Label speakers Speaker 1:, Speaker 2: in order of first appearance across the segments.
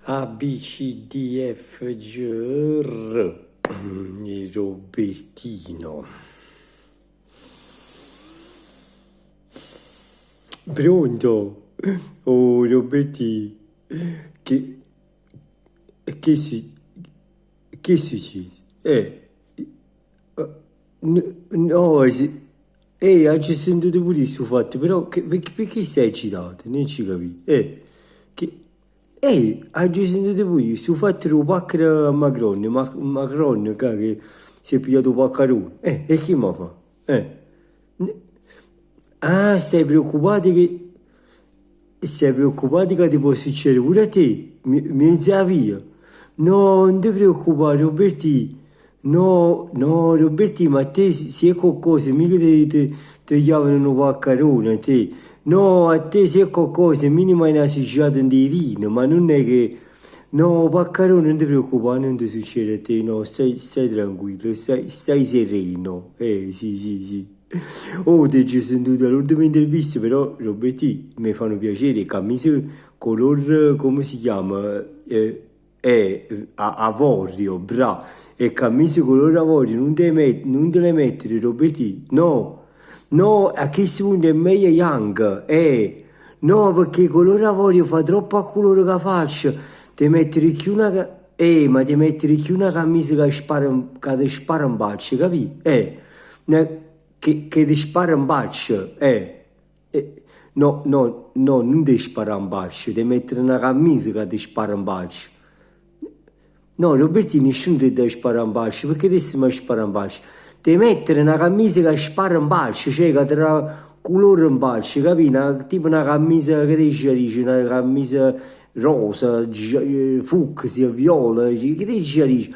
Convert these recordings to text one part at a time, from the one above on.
Speaker 1: A, B, C, D, F, G, R. Il Robertino. Pronto? Oh, Roberti, che, che, si, che succede? No, oggi ho sentito pure questo fatto, però perché sei eccitato? Non ci capisco. Che, oggi ho sentito pure questo fatto del pacco a Macron, Macron che si è pigliato paccarone. E che mi fa? Ah, sei preoccupato che ti può succedere pure a te? Mi zia via. No, non ti preoccupare, Roberti. No, no, Roberti, ma a te si è qualcosa, mica ti chiamano un paccarone, a te. No, a te si è qualcosa, minimo hai una succiata in dirino, ma non è che... No, paccarone, non ti preoccupare, non ti succede a te, no, stai tranquillo, stai sereno. Sì, sì, sì. Oh, ti ho sentito l'ultima intervista, però Roberti mi fanno piacere, camicie color, come si chiama? Avorio, bravo, e camicie color avorio, non te le mettere, Roberti, no, no, a che punto è meglio Young, no, perché color avorio fa troppo a colore che faccio, ti mettere più una, ma ti mettere più una camicia che ti spara un bacio, capi? Che ti spara un bacio, no, no, no, non ti spara un bacio, devi mettere una camicia che ti spara un bacio. No, Robertini, nessuno ti deve sparare un bacio, perché ti mi spara un bacio? Devi mettere una camicia che spara un bacio, cioè che tra colore un bacio, capi? Tipo una camicia che ti dice, una camicia rosa, fucsia, viola, che ti dice?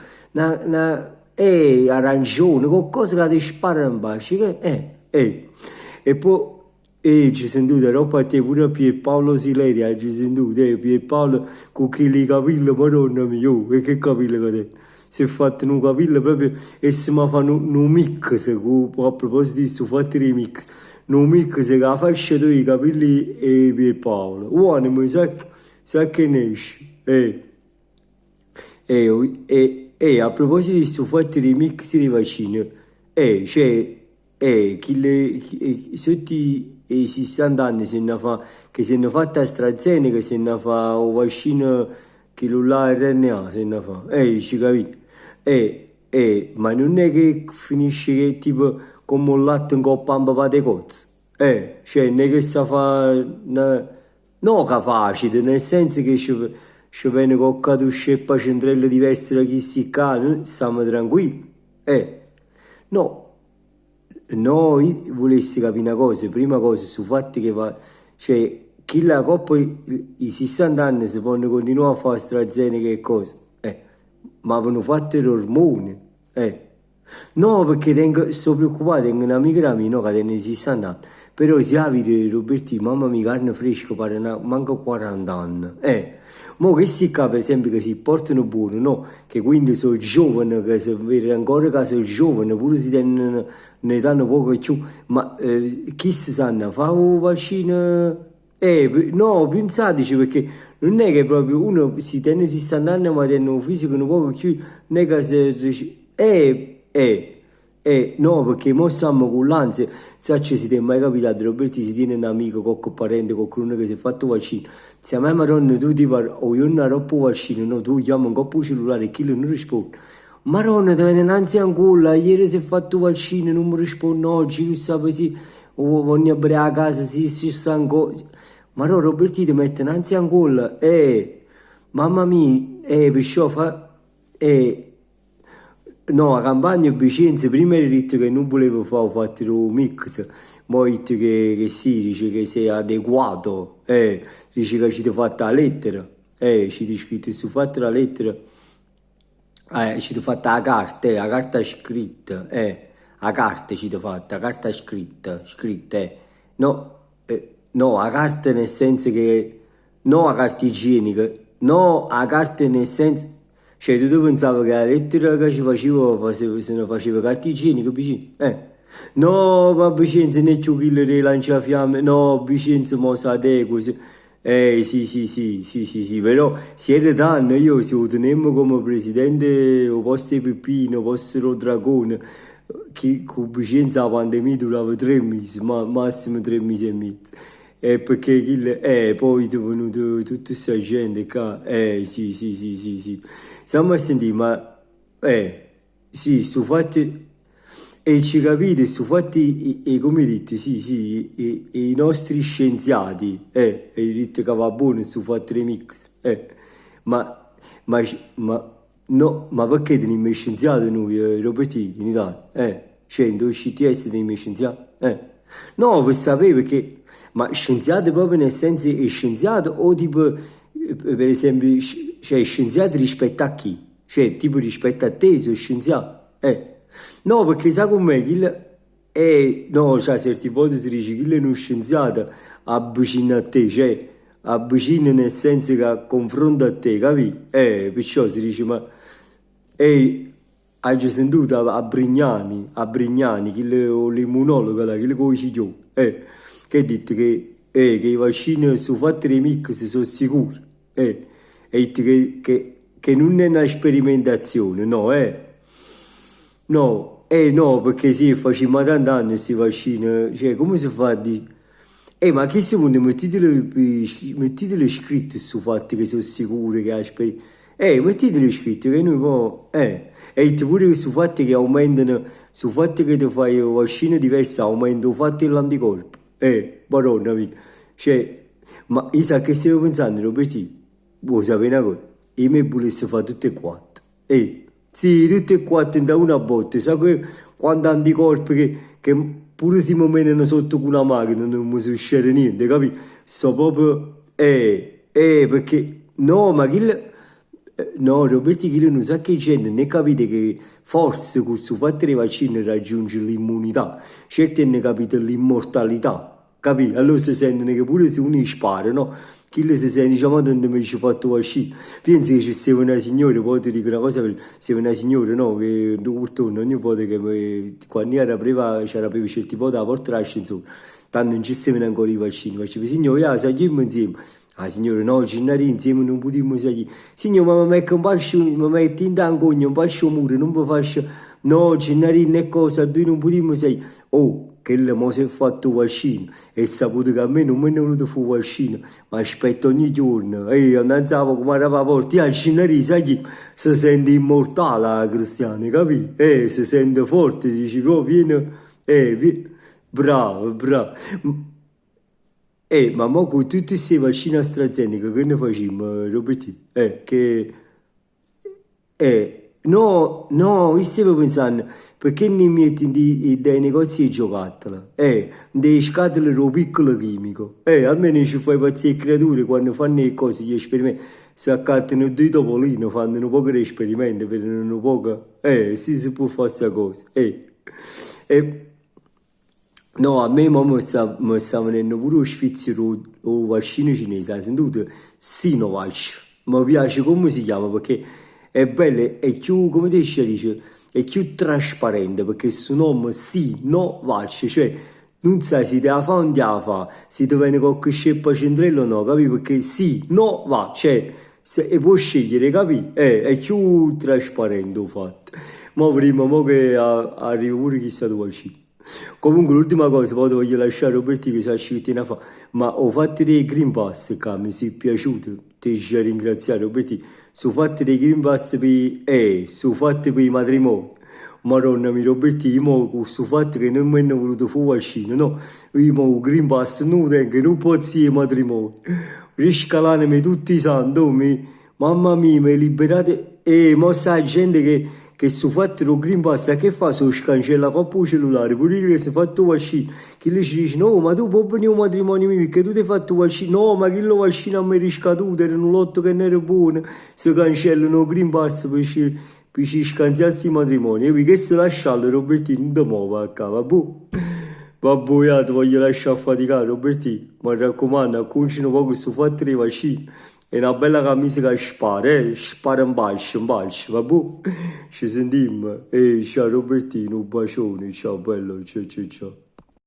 Speaker 1: Arancione, qualcosa che ti spara un bacio, E poi, ci sentite roba a te pure a Pierpaolo Sileria, ci sentite, Pierpaolo con quei capelli, madonna mia, e che capelli che te? Si è fatto un capello proprio, e si mi fa un mix, a proposito di questo, fatto di mix, un mix che la fascia dei capelli e Pierpaolo. Uomo, sa che ne esce, a proposito di questo fatto di mix di vaccino, sotto i 60 anni che se ne fa AstraZeneca, che se ne fa un vaccino, quello là RNA, se ne fa, ci capite? Ma non è che finisce che tipo come un latte in coppa a papà cozze, cioè non è che sa fa, no che facile, nel senso che ci viene coccato sceppa centrelle diverse da chi si ca, noi stiamo tranquilli, no. No, io volessi capire una cosa, prima cosa, sul fatto che va, cioè, chi la coppa i 60 anni si possono continuare a fare AstraZeneca e cose, ma avevano fatto gli ormoni, no, perché sto preoccupato, tengo un'amica mia, no, che tiene 60 anni, però si apre, Roberti, mamma mia, carne fresca, pare manca 40 anni, mo che si qua, per esempio, che si portano buono, no? Che quindi sono giovani, che si vede ancora che sono giovani, pure si tengono, ne danno poco più, ma chi si sanno, fa un vaccino? No, pensateci, perché non è che proprio uno si tiene 60 anni ma tiene un fisico un poco più, non è che si... no, perché mo stiamo con l'ansia, se ci siete mai capitato, Roberti si tiene un amico, qualche parente, qualcuno che si è fatto vaccino, se a me maronna tu ti parli, o io non ero troppo vaccino, no, tu chiami un coppo cellulare e chi non risponde, maronna ti viene un'ansia ancora, ieri si è fatto vaccino, non mi risponde oggi, tu sai, sì, o voglio a a casa, si sta ancora, maronna Roberti ti mette un'ansia ancora, mamma mia, perciò fa, no, a campagna e Vicenza prima hai detto che non volevo fare, ho fatto un mix, poi hai detto che sì, dice che sei adeguato, dice che ci ti fatta la lettera, ci ti scritto su fatta la lettera, ci ti fatta la carta scritta, la carta ci ti fatta, la carta scritta, no, no, la carta nel senso che, no la carta igienica, no, la carta nel senso... Cioè, tu pensavi che la lettera che ci facevo se ne faceva carta igienica, vicino? No, ma Vicenza non è più quello che lancia fiamme, no, Vicenza mo sa te così. Sì, sì, sì, sì, sì, sì, però siete tanti, io se lo tenemmo come presidente o posto Peppino, posto Dragone, che con Vicenza la pandemia durava 3 mesi, ma massimo 3 mesi e mezzo. Perché poi è venuta tutta questa gente qua, sì, sì, sì, sì, sì. Stiamo a sentire, ma, sì, sto fatti... E ci capite, su fatti, come dite, sì, sì, i nostri scienziati, e dite che va buono su fatti remix, ma, ma, no, ma perché teniamo scienziati noi, Robertini, in Italia, cioè, in dove CTS teniamo scienziati, no, per sapere perché, ma scienziati proprio nel senso è scienziato o tipo, per esempio, cioè, scienziati rispetto a chi? Cioè, tipo rispetto a te, sono scienziato, No, perché sa com'è? No, cioè, certe volte si dice che è uno scienziato avvicina a te, cioè avvicina nel senso che confronta a te, capi? Perciò si dice, ma hai già sentito a Brignani, l'immunologo, là, che lo dice, che ha detto che i vaccini sono fatti remix, sono sicuri, ha detto che non è una sperimentazione, no, No, no, perché sì, facciamo tanti anni si vaccina, cioè come si fa a dire? Ma che secondo mettitele scritto su fatti che sono sicuri che aspetti. Mettitele scritto che noi mo, e pure che su fatti che aumentano, su fatti che ti fai un vaccino diverso aumenta i fatti dell'anticorpo. Madonna mia. Cioè, ma io sa che stavo pensando, Roberti, vuoi sapere una cosa? Io mi volessi fare tutte e quattro. Sì, tutte e quattro da una botta. Sai che quando anticorpi che pure si menano sotto con la macchina non mi succede niente, capi? So proprio, perché, no, ma no, Roberti, chi non sa che gente, ne capite che forse con questo fatto dei vaccini raggiunge l'immunità, certi ne capite l'immortalità, capi? Allora si sentono che pure se uno spara, no? Chi le si sente, diciamo, tanto mi ci fatto vaccino. Pensi che ci sia una signora, poi ti dico una cosa, se una signora, no, che purtroppo ogni volta che quando era prima, c'era prima certi voti alla porta dell'ascensore, tanto non ci stavano ancora i vaccini, facevo, signore, saliamo insieme. Ah, signore, no, Ginnari insieme non potremmo salire. Signore, ma mi metto un pascio, mi metti in tangogno, un pascio muro, non mi faccio... No, Ginnari, né cosa, tu non potremmo salire. Oh, che le mo si è fatto vaccino e saputo che a me non mi è venuto fuori vaccino, ma aspetto ogni giorno. Andavo come era la porta, Ginnari, sai chi? Si sente immortale la cristiana, capi? Si sente forte, dici, oh, vieni, bravo, bravo. Ma mo con tutti questi vaccini AstraZeneca che ne facciamo, Roberti? No, no, io stavo pensando, perché non metti dei negozi di giocattoli? Dei scatole lo piccolo chimico. Almeno ci fai pazzire creature quando fanno le cose, gli esperimenti. Si accattano due topolino, fanno un po' di esperimenti, vedono un po'. Sì, si può fare questa cosa. E, no, a me mi sta venendo pure lo sfizio o vaccino cinese, hai sentito? Sinovac, mi piace come si chiama perché è bello, è più, come dice, è più trasparente perché il suo nome Sinovac, cioè non sai se te la fa o non te la fa, se ti viene qualche sceppa centrello o no, capi? Perché Sinovac, cioè, e puoi scegliere, capi? È più trasparente il fatto. Ma prima, mo che arriva pure chissà dove vaccino. Comunque l'ultima cosa, poi ti voglio lasciare Roberti che sa ci tiene a fa, ma ho fatto dei Green Pass che mi è piaciuto, ti ci ringraziare Roberti, sono fatti dei Green Pass sono fatti per i matrimoni. Madonna mia Roberti, io mo con questo fatto che non mi hanno voluto fuori vaccino, no? Io mo il Green Pass non tengo, non posso ir ai matrimoni. Riscalanami tutti i santi, mamma mia, mi liberate, mo sai gente che su fatto lo Green Pass, che fa? So scancella coppa il cellulare, pure che si è fatto vaccino. Chi le ci dice, no, ma tu puoi venire a un matrimonio mio, perché tu ti hai fatto vaccino. No, ma chi lo vaccino a me è riscaduto, era un lotto che non era buono. Si cancellano il Green Pass per ci scansiarsi i matrimoni. E che se lasciate, Robertino, non ti muovo a casa, boh. Vabbè, ti voglio lasciare faticare, Robertino. Mi raccomando, acconciano un po' questo fatto dei vaccini. È una bella camicia che spara, spara un bacio, vabbè. Ci sentiamo. Ciao Robertino, un bacione, ciao bello, ciao ciao ciao.